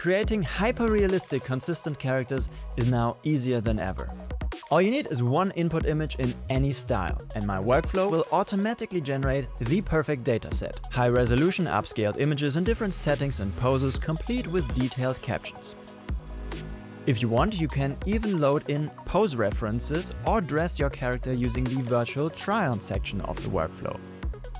Creating hyper-realistic consistent characters is now easier than ever. All you need is one input image in any style, and my workflow will automatically generate the perfect dataset. High-resolution upscaled images in different settings and poses, complete with detailed captions. If you want, you can even load in pose references or dress your character using the virtual try-on section of the workflow.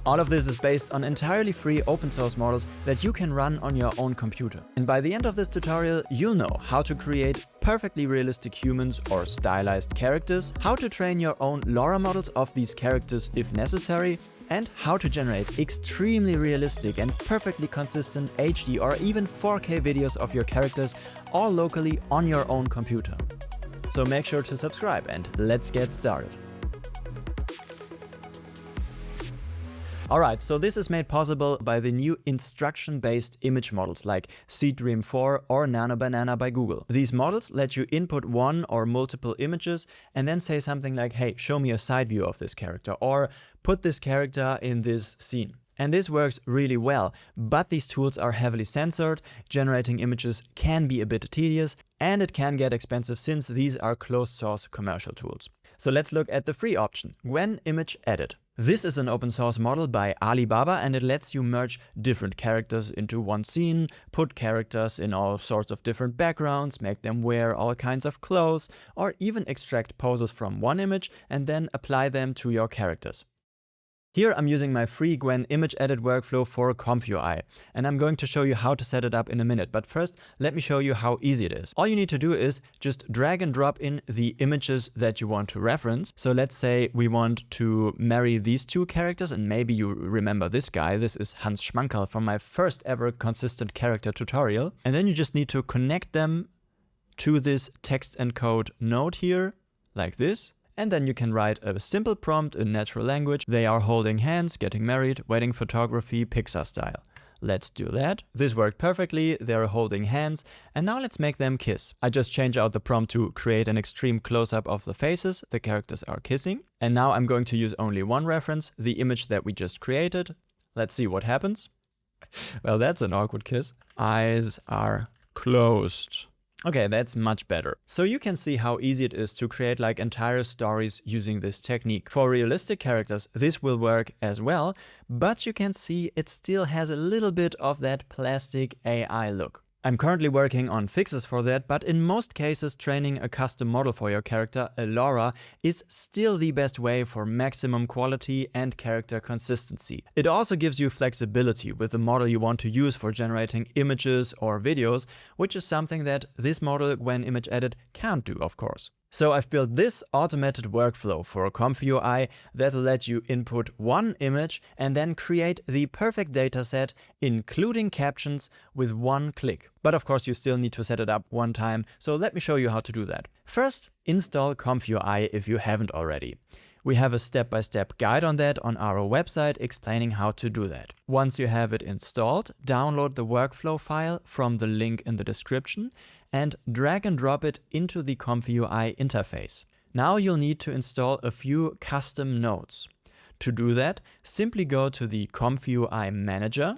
All of this is based on entirely free open source models that you can run on your own computer. And by the end of this tutorial, you'll know how to create perfectly realistic humans or stylized characters, how to train your own LoRA models of these characters if necessary, and how to generate extremely realistic and perfectly consistent HD or even 4K videos of your characters all locally on your own computer. So make sure to subscribe and let's get started. Alright, so this is made possible by the new instruction-based image models like Seedream 4 or NanoBanana by Google. These models let you input one or multiple images and then say something like, hey, show me a side view of this character, or put this character in this scene. And this works really well, but these tools are heavily censored, generating images can be a bit tedious, and it can get expensive since these are closed source commercial tools. So let's look at the free option, Gwen Image Edit. This is an open source model by Alibaba, and it lets you merge different characters into one scene, put characters in all sorts of different backgrounds, make them wear all kinds of clothes, or even extract poses from one image and then apply them to your characters. Here I'm using my free Gwen image edit workflow for ComfyUI, and I'm going to show you how to set it up in a minute, but first let me show you how easy it is. All you need to do is just drag and drop in the images that you want to reference. So let's say we want to marry these two characters, and maybe you remember this guy. This is Hans Schmankerl from my first ever consistent character tutorial. And then you just need to connect them to this text encode node here, like this. And then you can write a simple prompt in natural language. They are holding hands, getting married, wedding photography, Pixar style. Let's do that. This worked perfectly. They're holding hands. And now let's make them kiss. I just change out the prompt to create an extreme close-up of the faces. The characters are kissing. And now I'm going to use only one reference, the image that we just created. Let's see what happens. Well, that's an awkward kiss. Eyes are closed. Okay, that's much better. So you can see how easy it is to create like entire stories using this technique. For realistic characters, this will work as well, but you can see it still has a little bit of that plastic AI look. I'm currently working on fixes for that, but in most cases, training a custom model for your character, a LoRA, is still the best way for maximum quality and character consistency. It also gives you flexibility with the model you want to use for generating images or videos, which is something that this model, Gwen Image Edit, can't do, of course. So I've built this automated workflow for ComfyUI that'll let you input one image and then create the perfect dataset, including captions, with one click. But of course you still need to set it up one time, so let me show you how to do that. First, install ComfyUI if you haven't already. We have a step-by-step guide on that on our website explaining how to do that. Once you have it installed, download the workflow file from the link in the description and drag and drop it into the ComfyUI interface. Now you'll need to install a few custom nodes. To do that, simply go to the ComfyUI Manager,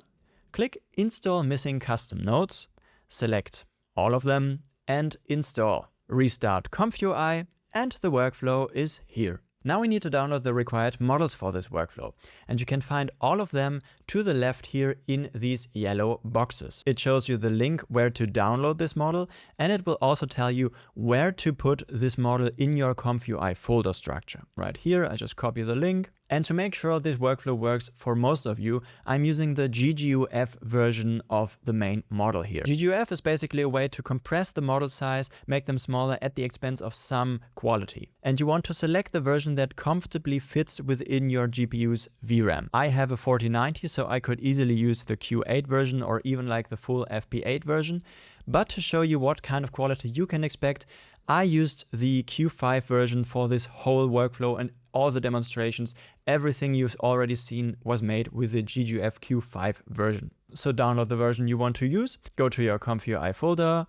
click Install Missing Custom Nodes, select all of them and install. Restart ComfyUI and the workflow is here. Now we need to download the required models for this workflow, and you can find all of them to the left here in these yellow boxes. It shows you the link where to download this model, and it will also tell you where to put this model in your ComfyUI folder structure. Right here, I just copy the link. And to make sure this workflow works for most of you, I'm using the GGUF version of the main model here. GGUF is basically a way to compress the model size, make them smaller at the expense of some quality. And you want to select the version that comfortably fits within your GPU's VRAM. I have a 4090, so I could easily use the Q8 version or even like the full FP8 version. But to show you what kind of quality you can expect, I used the Q5 version for this whole workflow, and all the demonstrations, everything you've already seen was made with the GGUF Q5 version. So download the version you want to use, go to your ComfyUI folder,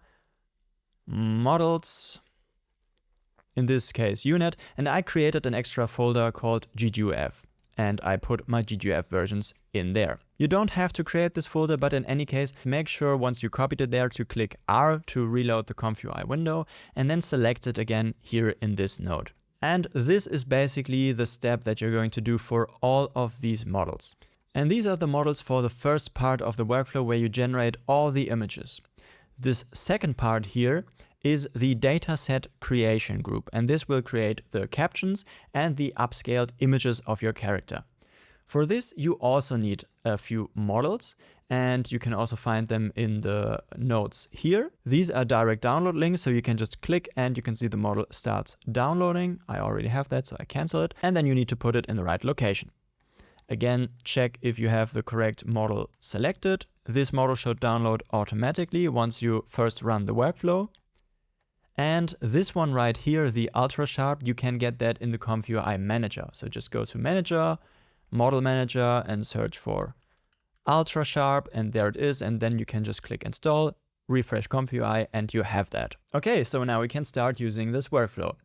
models, in this case UNet, and I created an extra folder called GGUF. and I put my GGF versions in there. You don't have to create this folder, but in any case, make sure once you copied it there to click R to reload the ComfyUI window and then select it again here in this node. And this is basically the step that you're going to do for all of these models. And these are the models for the first part of the workflow where you generate all the images. This second part here is the Dataset Creation group, and this will create the captions and the upscaled images of your character. For this, you also need a few models, and you can also find them in the notes here. These are direct download links, so you can just click and you can see the model starts downloading. I already have that, so I cancel it. And then you need to put it in the right location. Again, check if you have the correct model selected. This model should download automatically once you first run the workflow. And this one right here, the ultra sharp, you can get that in the ComfyUI Manager. So just go to Manager, Model Manager, and search for ultra sharp, and there it is. And then you can just click install, refresh ComfyUI, and you have that. Okay, so now we can start using this workflow.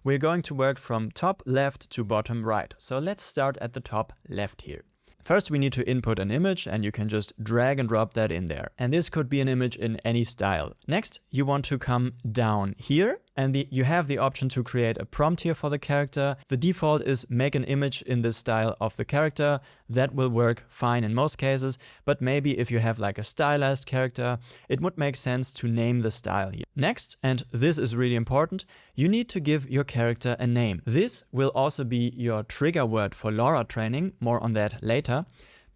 We're going to work from top left to bottom right. So let's start at the top left here. First, we need to input an image, and you can just drag and drop that in there. And this could be an image in any style. Next, you want to come down here, and you have the option to create a prompt here for the character. The default is make an image in this style of the character. That will work fine in most cases, but maybe if you have like a stylized character, it would make sense to name the style here. Next, and this is really important, you need to give your character a name. This will also be your trigger word for LoRA training, more on that later.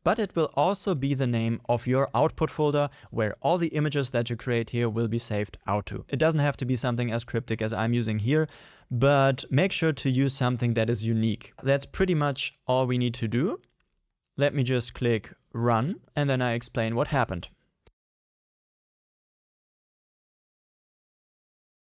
But it will also be the name of your output folder where all the images that you create here will be saved out to. It doesn't have to be something as cryptic as I'm using here, but make sure to use something that is unique. That's pretty much all we need to do. Let me just click run, and then I explain what happened.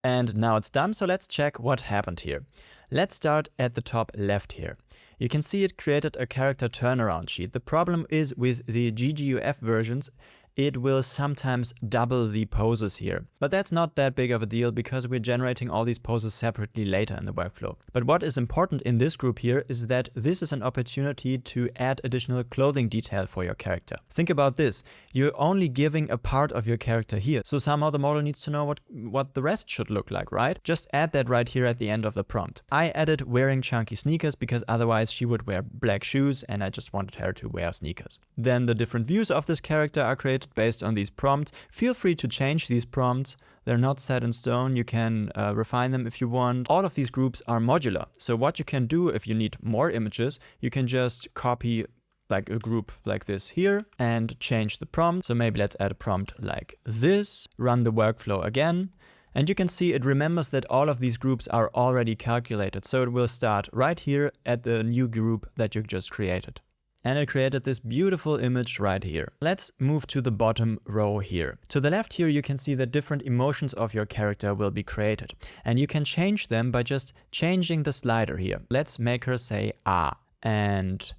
And now it's done, so let's check what happened here. Let's start at the top left here. You can see it created a character turnaround sheet. The problem is with the GGUF versions, it will sometimes double the poses here. But that's not that big of a deal because we're generating all these poses separately later in the workflow. But what is important in this group here is that this is an opportunity to add additional clothing detail for your character. Think about this. You're only giving a part of your character here. So somehow the model needs to know what the rest should look like, right? Just add that right here at the end of the prompt. I added wearing chunky sneakers because otherwise she would wear black shoes and I just wanted her to wear sneakers. Then the different views of this character are created based on these prompts. Feel free to change these prompts. They're not set in stone. You can refine them if you want. All of these groups are modular. So what you can do if you need more images, you can just copy like a group like this here and change the prompt. So maybe let's add a prompt like this, run the workflow again. And you can see it remembers that all of these groups are already calculated. So it will start right here at the new group that you just created. And it created this beautiful image right here. Let's move to the bottom row here. To the left here, you can see that different emotions of your character will be created. And you can change them by just changing the slider here. Let's make her say ah and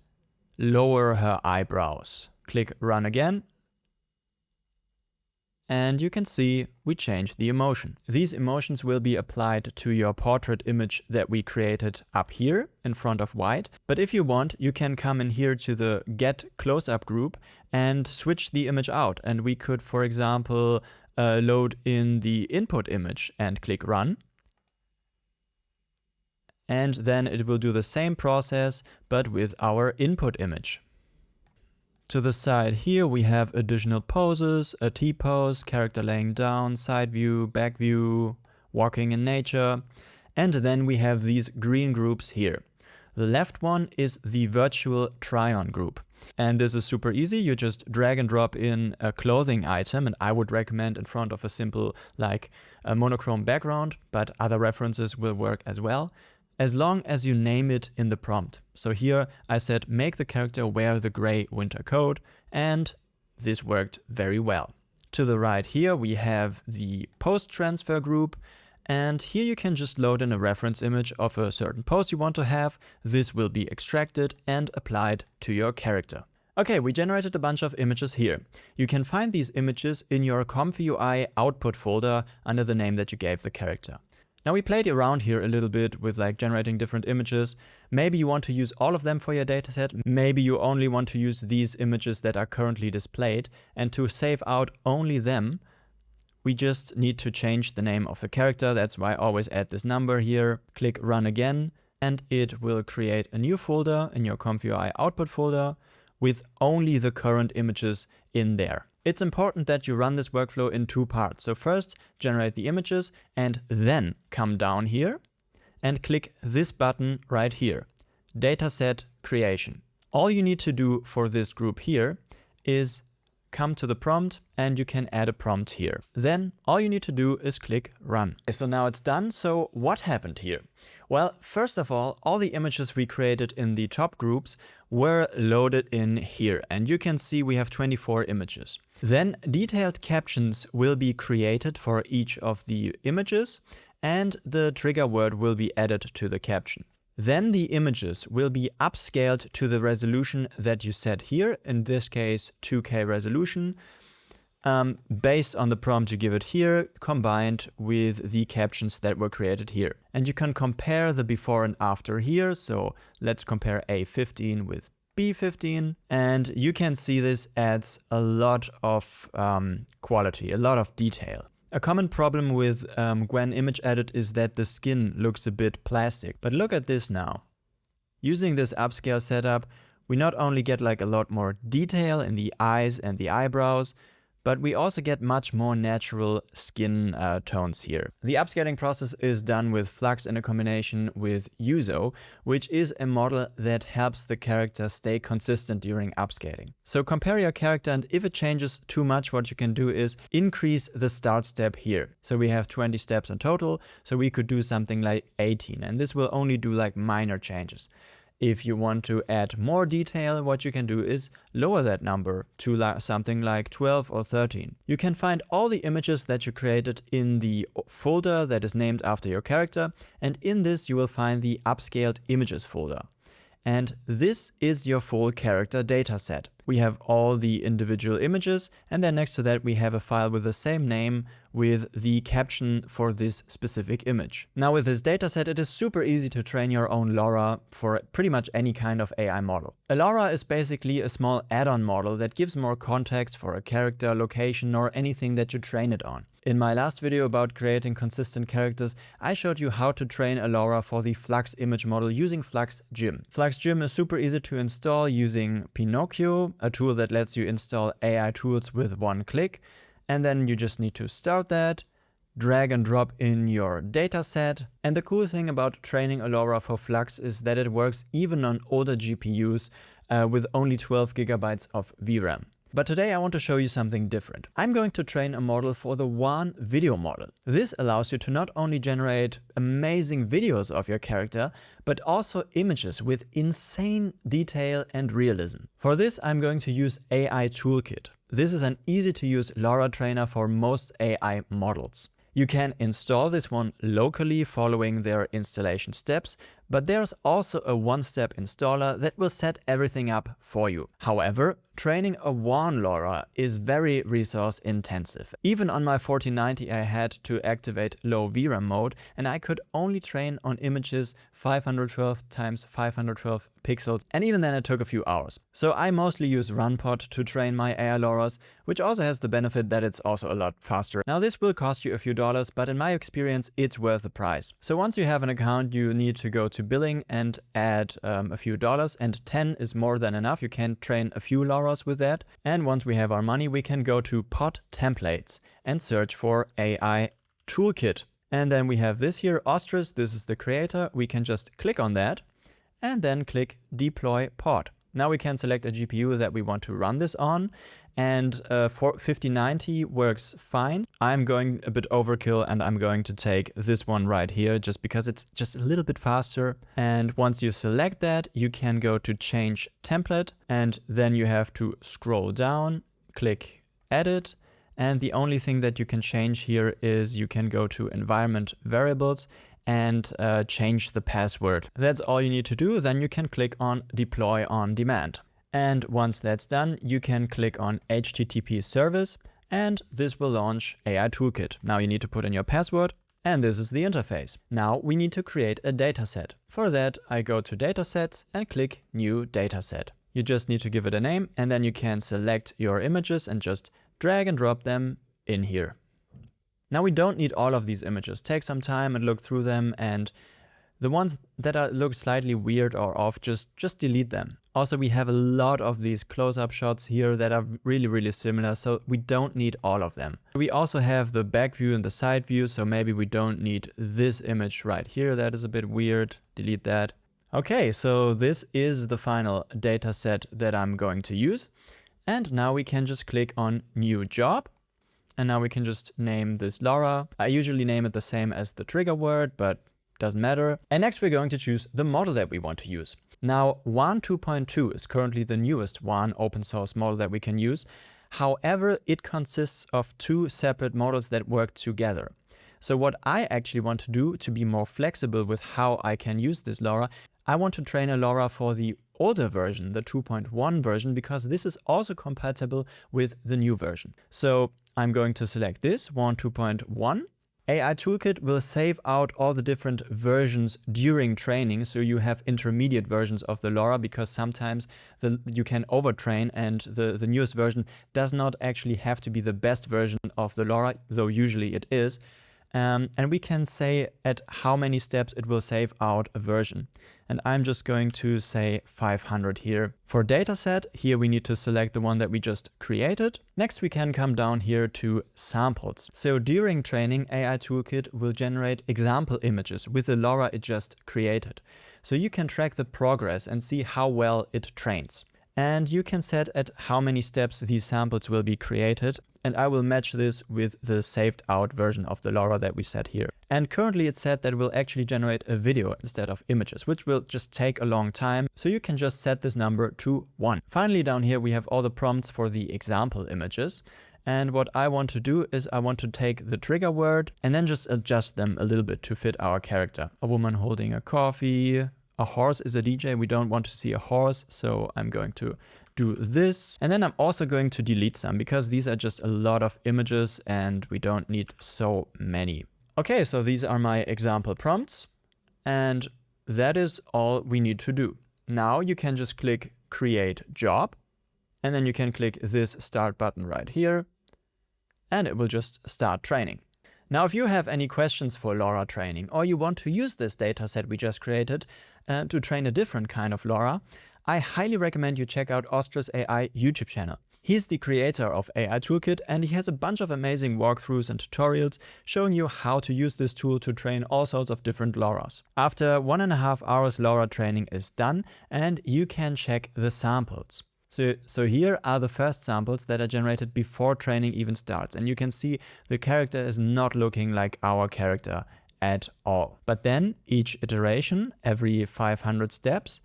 lower her eyebrows. Click run again. And you can see we changed the emotion. These emotions will be applied to your portrait image that we created up here in front of white. But if you want, you can come in here to the get close-up group and switch the image out. And we could, for example, load in the input image and click run. And then it will do the same process, but with our input image. To the side here, we have additional poses, a T-pose, character laying down, side view, back view, walking in nature. And then we have these green groups here. The left one is the virtual try-on group. And this is super easy. You just drag and drop in a clothing item. And I would recommend in front of a simple, like a monochrome background, but other references will work as well, as long as you name it in the prompt. So here I said, make the character wear the gray winter coat, and this worked very well. To the right here, we have the post transfer group, and here you can just load in a reference image of a certain post you want to have. This will be extracted and applied to your character. Okay, we generated a bunch of images here. You can find these images in your ComfyUI output folder under the name that you gave the character. Now we played around here a little bit with like generating different images. Maybe you want to use all of them for your dataset. Maybe you only want to use these images that are currently displayed, and to save out only them, we just need to change the name of the character. That's why I always add this number here. Click run again, and it will create a new folder in your ComfyUI output folder with only the current images in there. It's important that you run this workflow in 2 parts. So first, generate the images, and then come down here and click this button right here, Dataset Creation. All you need to do for this group here is come to the prompt, and you can add a prompt here. Then all you need to do is click run. Okay, so now it's done. So what happened here? Well, first of all the images we created in the top groups were loaded in here, and you can see we have 24 images. Then detailed captions will be created for each of the images, and the trigger word will be added to the caption. Then the images will be upscaled to the resolution that you set here, in this case 2K resolution, based on the prompt you give it here, combined with the captions that were created here. And you can compare the before and after here. So let's compare A15 with B15, and you can see this adds a lot of quality, a lot of detail. A common problem with Gwen image edit is that the skin looks a bit plastic, but look at this now. Using this upscale setup, we not only get like a lot more detail in the eyes and the eyebrows, but we also get much more natural skin tones here. The upscaling process is done with Flux in a combination with Uso, which is a model that helps the character stay consistent during upscaling. So compare your character, and if it changes too much, what you can do is increase the start step here. So we have 20 steps in total, so we could do something like 18, and this will only do like minor changes. If you want to add more detail, what you can do is lower that number to something like 12 or 13. You can find all the images that you created in the folder that is named after your character, and in this you will find the upscaled images folder. And this is your full character dataset. We have all the individual images, and then next to that we have a file with the same name with the caption for this specific image. Now with this dataset, it is super easy to train your own LoRA for pretty much any kind of AI model. A LoRA is basically a small add-on model that gives more context for a character, location, or anything that you train it on. In my last video about creating consistent characters, I showed you how to train a LoRA for the Flux image model using Flux Gym. Flux Gym is super easy to install using Pinocchio, a tool that lets you install AI tools with one click. And then you just need to start that, drag and drop in your dataset. And the cool thing about training a LoRA for Flux is that it works even on older GPUs with only 12 GB of VRAM. But today I want to show you something different. I'm going to train a model for the WAN video model. This allows you to not only generate amazing videos of your character, but also images with insane detail and realism. For this, I'm going to use AI Toolkit. This is an easy to use LoRA trainer for most AI models. You can install this one locally following their installation steps, but there's also a one-step installer that will set everything up for you. However, training a WAN LoRA is very resource intensive. Even on my 4090 I had to activate low VRAM mode, and I could only train on images 512 × 512 pixels, and even then it took a few hours. So I mostly use RunPod to train my AI LoRAs, which also has the benefit that it's also a lot faster. Now this will cost you a few dollars, but in my experience it's worth the price. So once you have an account, you need to go to billing and add a few dollars, and 10 is more than enough. You can train a few LoRAs with that. And once we have our money, we can go to Pod Templates and search for AI Toolkit. And then we have this here, Ostris. This is the creator. We can just click on that and then click Deploy Pod. Now we can select a GPU that we want to run this on, and for 5090 works fine. I'm going a bit overkill, and I'm going to take this one right here just because it's just a little bit faster. And once you select that, you can go to Change Template, and then you have to scroll down, click Edit, and the only thing that you can change here is you can go to Environment Variables and change the password. That's all you need to do. Then you can click on Deploy on Demand. And once that's done, you can click on HTTP service, and this will launch AI Toolkit. Now you need to put in your password, And this is the interface. Now we need to create a dataset. For that, I go to Datasets and click New Dataset. You just need to give it a name, and then you can select your images and just drag and drop them in here. Now we don't need all of these images. Take some time and look through them, and the ones that look slightly weird or off, just delete them. Also, we have a lot of these close-up shots here that are really similar, so we don't need all of them. We also have the back view and the side view, so maybe we don't need this image right here. That is a bit weird. Delete that. Okay, so this is the final data set that I'm going to use. And now we can just click on New Job. And now we can just name this LoRA. I usually name it the same as the trigger word, but doesn't matter. And next we're going to choose the model that we want to use. Now, WAN 2.2 is currently the newest WAN open source model that we can use. However, it consists of two separate models that work together. So what I actually want to do to be more flexible with how I can use this LoRA, I want to train a LoRA for the older version, the 2.1 version, because this is also compatible with the new version. So I'm going to select this, WAN 2.1. AI Toolkit will save out all the different versions during training, so you have intermediate versions of the LoRA, because sometimes you can overtrain and the newest version does not actually have to be the best version of the LoRA, though usually it is. And we can say at how many steps it will save out a version. And I'm just going to say 500 here. For dataset, here we need to select the one that we just created. Next, we can come down here to samples. So during training, AI Toolkit will generate example images with the LoRA it just created. So you can track the progress and see how well it trains. And you can set at how many steps these samples will be created. And I will match this with the saved out version of the LoRA that we set here. And currently it's set that it will actually generate a video instead of images, which will just take a long time. So you can just set this number to 1. Finally, down here, we have all the prompts for the example images. And what I want to do is I want to take the trigger word and then just adjust them a little bit to fit our character. A woman holding a coffee. A horse is a DJ. We don't want to see a horse, so I'm going to do this. And then I'm also going to delete some because these are just a lot of images and we don't need so many. Okay, so these are my example prompts and that is all we need to do. Now you can just click Create Job and then you can click this Start button right here and it will just start training. Now, if you have any questions for LoRA training or you want to use this dataset we just created to train a different kind of LoRA, I highly recommend you check out Ostra's AI YouTube channel. He's the creator of AI Toolkit and he has a bunch of amazing walkthroughs and tutorials showing you how to use this tool to train all sorts of different LoRAs. After 1.5 hours LoRA training is done and you can check the samples. So here are the first samples that are generated before training even starts. And you can see the character is not looking like our character at all. But then each iteration, every 500 steps,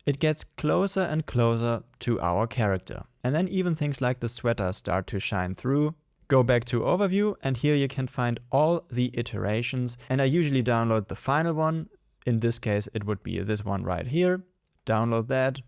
it gets closer and closer to our character. And then even things like the sweater start to shine through. Go back to overview and here you can find all the iterations. And I usually download the final one. In this case, it would be this one right here. Download that.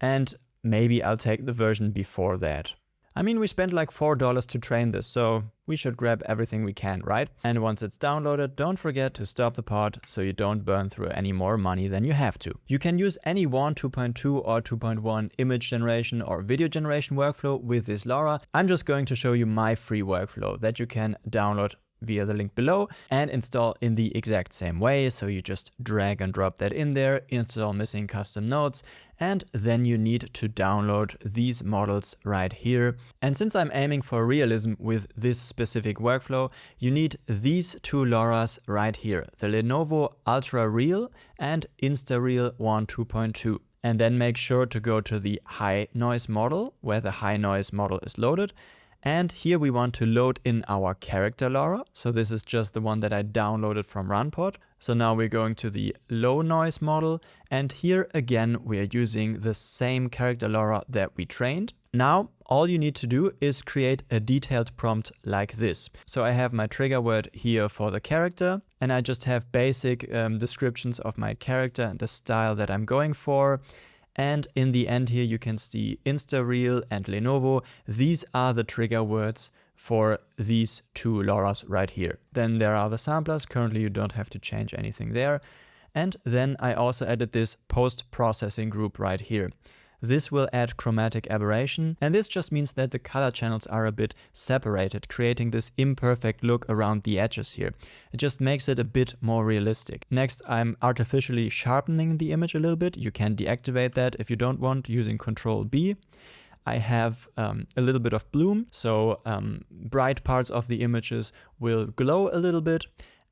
And maybe I'll take the version before that. I mean, we spent like $4 to train this, so we should grab everything we can, right? And once it's downloaded, don't forget to stop the pod so you don't burn through any more money than you have to. You can use any WAN 2.2 or 2.1 image generation or video generation workflow with this LoRA. I'm just going to show you my free workflow that you can download via the link below and install in the exact same way. So you just drag and drop that in there, install missing custom nodes, and then you need to download these models right here. And since I'm aiming for realism with this specific workflow, you need these two LoRAs right here, the Lenovo Ultra Real and InstaReal WAN 2.2. And then make sure to go to the high noise model where the high noise model is loaded. And here we want to load in our character LoRA. So this is just the one that I downloaded from Runpod. So now we're going to the low noise model. And here again, we are using the same character LoRA that we trained. Now, all you need to do is create a detailed prompt like this. So I have my trigger word here for the character, and I just have basic descriptions of my character and the style that I'm going for. And in the end here, you can see InstaReal and Lenovo. These are the trigger words for these two LoRa's right here. Then there are the samplers. Currently, you don't have to change anything there. And then I also added this post-processing group right here. This will add chromatic aberration, and this just means that the color channels are a bit separated, creating this imperfect look around the edges here. It just makes it a bit more realistic. Next, I'm artificially sharpening the image a little bit. You can deactivate that if you don't want, using Control B. I have a little bit of bloom, so bright parts of the images will glow a little bit.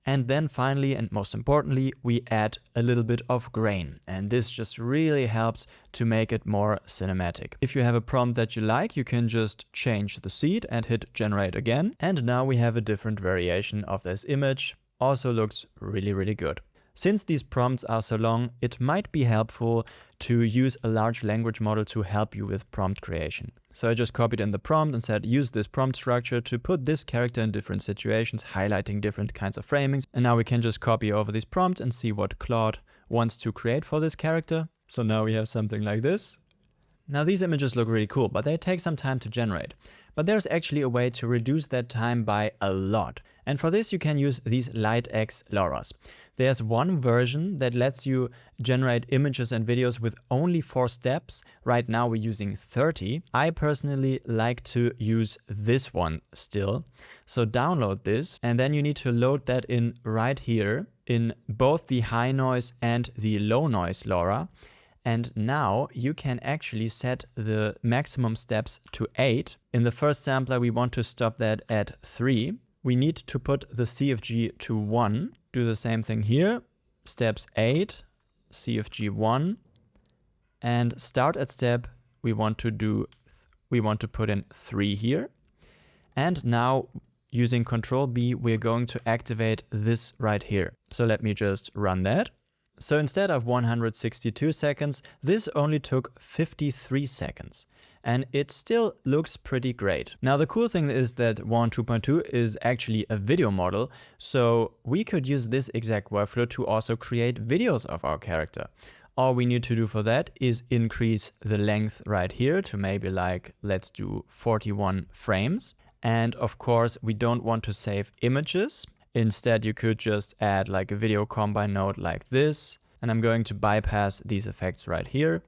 And then finally, and most importantly, we add a little bit of grain. And this just really helps to make it more cinematic. If you have a prompt that you like, you can just change the seed and hit generate again. And now we have a different variation of this image. Also looks really, really good. Since these prompts are so long, it might be helpful to use a large language model to help you with prompt creation. So I just copied in the prompt and said, use this prompt structure to put this character in different situations, highlighting different kinds of framings. And now we can just copy over this prompt and see what Claude wants to create for this character. So now we have something like this. Now these images look really cool, but they take some time to generate. But there's actually a way to reduce that time by a lot. And for this you can use these LightX LoRa's. There's one version that lets you generate images and videos with only 4 steps. Right now we're using 30. I personally like to use this one still. So download this, and then you need to load that in right here in both the high noise and the low noise LoRa. And now you can actually set the maximum steps to 8. In the first sampler, we want to stop that at 3. We need to put the CFG to 1. Do the same thing here. Steps 8, CFG 1. And start at step, we want to put in 3 here. And now using Control B, we're going to activate this right here. So let me just run that. So instead of 162 seconds, this only took 53 seconds. And it still looks pretty great. Now the cool thing is that WAN 2.2 is actually a video model, so we could use this exact workflow to also create videos of our character. All we need to do for that is increase the length right here to maybe like, let's do 41 frames. And of course, we don't want to save images. Instead, you could just add like a video combine node like this. And I'm going to bypass these effects right here.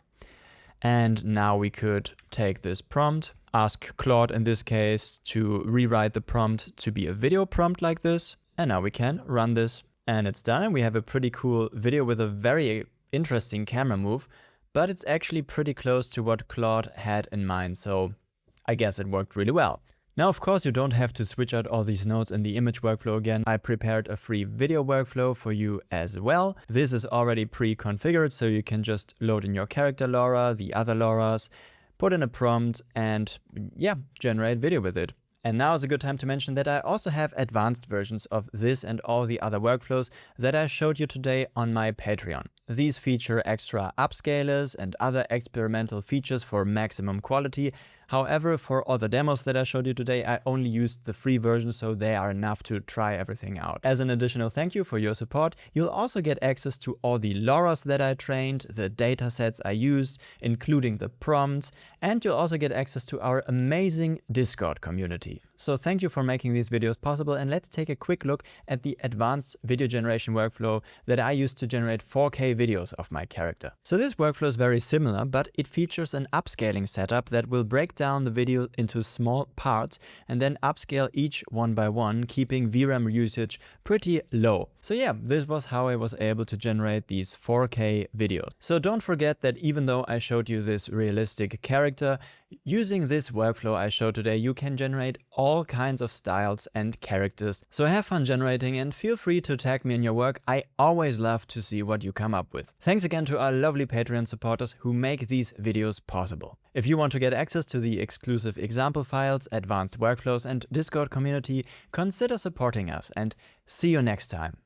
And now we could take this prompt, ask Claude in this case to rewrite the prompt to be a video prompt like this. And now we can run this and it's done. And we have a pretty cool video with a very interesting camera move, but it's actually pretty close to what Claude had in mind. So I guess it worked really well. Now, of course, you don't have to switch out all these nodes in the image workflow again. I prepared a free video workflow for you as well. This is already pre-configured, so you can just load in your character LoRa, the other LoRa's, put in a prompt, and yeah, generate video with it. And now is a good time to mention that I also have advanced versions of this and all the other workflows that I showed you today on my Patreon. These feature extra upscalers and other experimental features for maximum quality. However, for all the demos that I showed you today, I only used the free version, so they are enough to try everything out. As an additional thank you for your support, you'll also get access to all the LoRa's that I trained, the datasets I used, including the prompts, and you'll also get access to our amazing Discord community. So thank you for making these videos possible, and let's take a quick look at the advanced video generation workflow that I used to generate 4K videos of my character. So this workflow is very similar, but it features an upscaling setup that will break down the video into small parts and then upscale each one by one, keeping VRAM usage pretty low. So yeah, this was how I was able to generate these 4K videos. So don't forget that even though I showed you this realistic character, using this workflow I showed today, you can generate all kinds of styles and characters. So have fun generating and feel free to tag me in your work. I always love to see what you come up with. Thanks again to our lovely Patreon supporters who make these videos possible. If you want to get access to the exclusive example files, advanced workflows, and Discord community, consider supporting us, and see you next time.